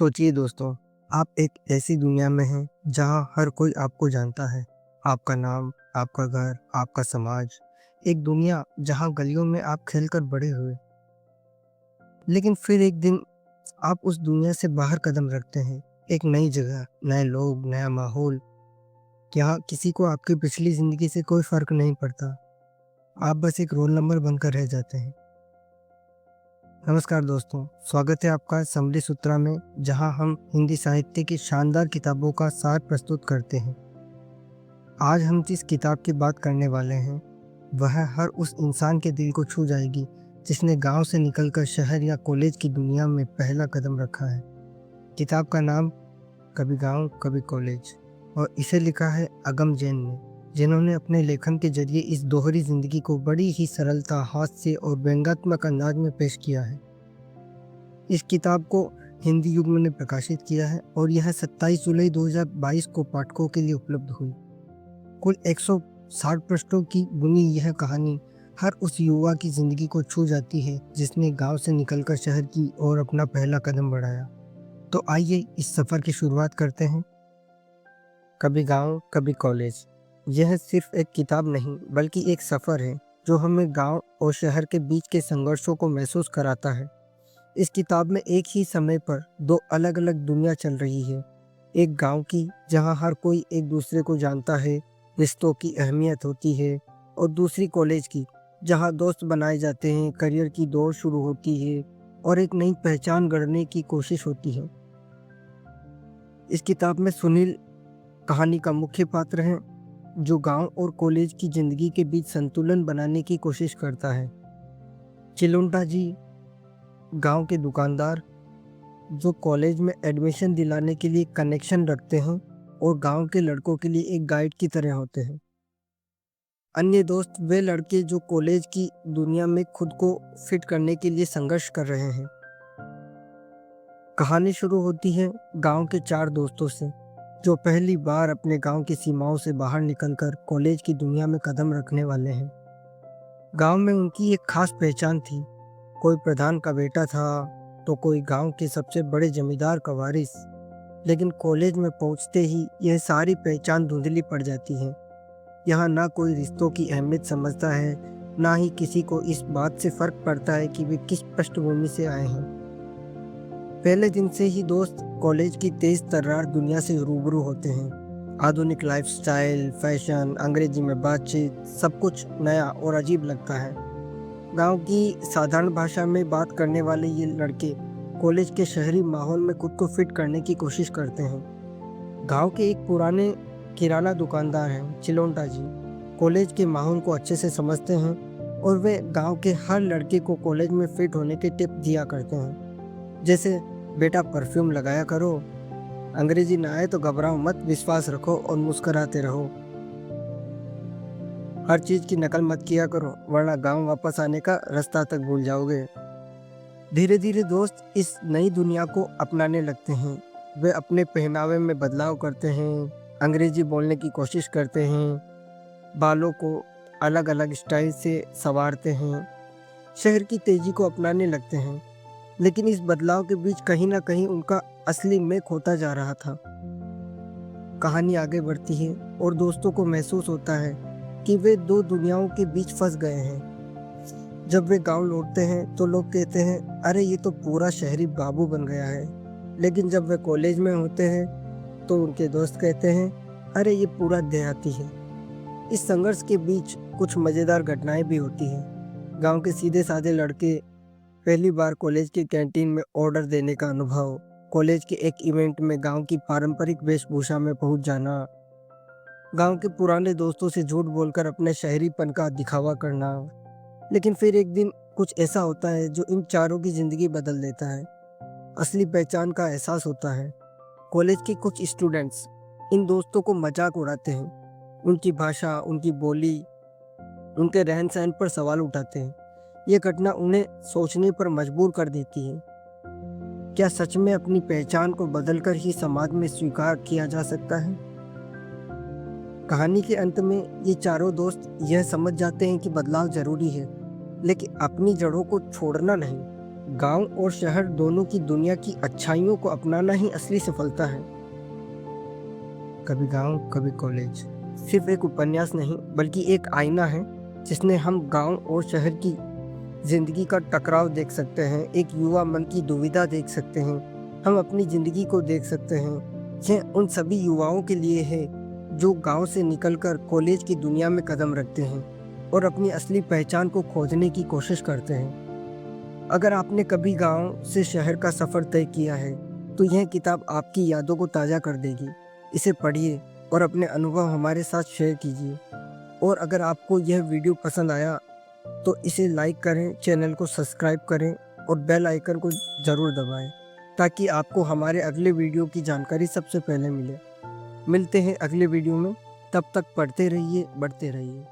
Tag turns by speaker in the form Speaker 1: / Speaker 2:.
Speaker 1: सोचिए दोस्तों, आप एक ऐसी दुनिया में हैं जहां हर कोई आपको जानता है। आपका नाम, आपका घर, आपका समाज। एक दुनिया जहां गलियों में आप खेलकर बड़े हुए। लेकिन फिर एक दिन आप उस दुनिया से बाहर कदम रखते हैं। एक नई जगह, नए लोग, नया माहौल। यहाँ किसी को आपकी पिछली जिंदगी से कोई फर्क नहीं पड़ता। आप बस एक रोल नंबर बनकर रह जाते हैं। नमस्कार दोस्तों, स्वागत है आपका समरी सूत्रा में, जहां हम हिंदी साहित्य की शानदार किताबों का सार प्रस्तुत करते हैं। आज हम जिस किताब की बात करने वाले हैं वह हर उस इंसान के दिल को छू जाएगी जिसने गांव से निकलकर शहर या कॉलेज की दुनिया में पहला कदम रखा है। किताब का नाम कभी गांव कभी कॉलेज, और इसे लिखा है अगम जैन ने, जिन्होंने अपने लेखन के जरिए इस दोहरी जिंदगी को बड़ी ही सरलता, हास्य और व्यंग्यात्मक अंदाज में पेश किया है। इस किताब को हिंदी युग ने प्रकाशित किया है और यह 27 जुलाई 2022 को पाठकों के लिए उपलब्ध हुई। कुल 160 पृष्ठों की बुनी यह कहानी हर उस युवा की जिंदगी को छू जाती है जिसने गांव से निकलकर शहर की ओर अपना पहला कदम बढ़ाया। तो आइए इस सफर की शुरुआत करते हैं। कभी गांव कभी कॉलेज, यह सिर्फ एक किताब नहीं बल्कि एक सफर है जो हमें गांव और शहर के बीच के संघर्षों को महसूस कराता है। इस किताब में एक ही समय पर दो अलग अलग दुनिया चल रही है। एक गांव की जहां हर कोई एक दूसरे को जानता है, रिश्तों की अहमियत होती है, और दूसरी कॉलेज की जहां दोस्त बनाए जाते हैं, करियर की दौड़ शुरू होती है और एक नई पहचान गढ़ने की कोशिश होती है। इस किताब में सुनील कहानी का मुख्य पात्र है, जो गांव और कॉलेज की जिंदगी के बीच संतुलन बनाने की कोशिश करता है। चिलुंटा जी गांव के दुकानदार, जो कॉलेज में एडमिशन दिलाने के लिए कनेक्शन रखते हैं और गांव के लड़कों के लिए एक गाइड की तरह होते हैं। अन्य दोस्त वे लड़के जो कॉलेज की दुनिया में खुद को फिट करने के लिए संघर्ष कर रहे हैं। कहानी शुरू होती है गांव के 4 दोस्तों से, जो पहली बार अपने गांव की सीमाओं से बाहर निकलकर कॉलेज की दुनिया में कदम रखने वाले हैं। गांव में उनकी एक खास पहचान थी। कोई प्रधान का बेटा था तो कोई गांव के सबसे बड़े जमींदार का वारिस। लेकिन कॉलेज में पहुंचते ही यह सारी पहचान धुंधली पड़ जाती है। यहाँ ना कोई रिश्तों की अहमियत समझता है, ना ही किसी को इस बात से फर्क पड़ता है कि वे किस पृष्ठभूमि से आए हैं। पहले दिन से ही दोस्त कॉलेज की तेज तर्रार दुनिया से रूबरू होते हैं। आधुनिक लाइफस्टाइल, फैशन, अंग्रेजी में बातचीत, सब कुछ नया और अजीब लगता है। गांव की साधारण भाषा में बात करने वाले ये लड़के कॉलेज के शहरी माहौल में खुद को फिट करने की कोशिश करते हैं। गांव के एक पुराने किराना दुकानदार हैं चिलोंटा जी, कॉलेज के माहौल को अच्छे से समझते हैं और वे गांव के हर लड़के को कॉलेज में फिट होने के टिप दिया करते हैं। जैसे, बेटा परफ्यूम लगाया करो, अंग्रेजी ना आए तो घबराओ मत, विश्वास रखो और मुस्कुराते रहो, हर चीज की नकल मत किया करो वरना गांव वापस आने का रास्ता तक भूल जाओगे। धीरे धीरे दोस्त इस नई दुनिया को अपनाने लगते हैं। वे अपने पहनावे में बदलाव करते हैं, अंग्रेजी बोलने की कोशिश करते हैं, बालों को अलग अलग स्टाइल से संवारते हैं, शहर की तेजी को अपनाने लगते हैं। लेकिन इस बदलाव के बीच कहीं ना कहीं उनका असली मैं खोता जा रहा था। कहानी आगे बढ़ती है और दोस्तों को महसूस होता है कि वे दो दुनियाओं के बीच फंस गए हैं। जब वे गांव लौटते हैं तो लोग कहते हैं, अरे ये तो पूरा शहरी बाबू बन गया है। लेकिन जब वे कॉलेज में होते हैं तो उनके दोस्त कहते हैं, अरे ये पूरा देहाती है। इस संघर्ष के बीच कुछ मज़ेदार घटनाएं भी होती हैं। गांव के सीधे साधे लड़के पहली बार कॉलेज की कैंटीन में ऑर्डर देने का अनुभव, कॉलेज के एक इवेंट में गांव की पारंपरिक वेशभूषा में पहुंच जाना, गांव के पुराने दोस्तों से झूठ बोलकर अपने शहरीपन का दिखावा करना। लेकिन फिर एक दिन कुछ ऐसा होता है जो इन चारों की जिंदगी बदल देता है। असली पहचान का एहसास होता है। कॉलेज के कुछ स्टूडेंट्स इन दोस्तों को मजाक उड़ाते हैं, उनकी भाषा, उनकी बोली, उनके रहन सहन पर सवाल उठाते हैं। ये घटना उन्हें सोचने पर मजबूर कर देती है। क्या सच में अपनी पहचान को बदलकर ही समाज में स्वीकार किया जा सकता है? कहानी के अंत में ये चारों दोस्त यह समझ जाते हैं कि बदलाव जरूरी है, लेकिन अपनी जड़ों को छोड़ना नहीं। गांव और शहर दोनों की दुनिया की अच्छाइयों को अपनाना ही असली सफलता है। कभी गांव कभी कॉलेज सिर्फ एक उपन्यास नहीं बल्कि एक आईना है जिसने हम गांव और शहर की जिंदगी का टकराव देख सकते हैं, एक युवा मन की दुविधा देख सकते हैं, हम अपनी जिंदगी को देख सकते हैं। यह उन सभी युवाओं के लिए है जो गांव से निकलकर कॉलेज की दुनिया में कदम रखते हैं और अपनी असली पहचान को खोजने की कोशिश करते हैं। अगर आपने कभी गांव से शहर का सफ़र तय किया है तो यह किताब आपकी यादों को ताज़ा कर देगी। इसे पढ़िए और अपने अनुभव हमारे साथ शेयर कीजिए। और अगर आपको यह वीडियो पसंद आया तो इसे लाइक करें, चैनल को सब्सक्राइब करें और बेल आइकन को ज़रूर दबाएं ताकि आपको हमारे अगले वीडियो की जानकारी सबसे पहले मिले। मिलते हैं अगले वीडियो में, तब तक पढ़ते रहिए, बढ़ते रहिए।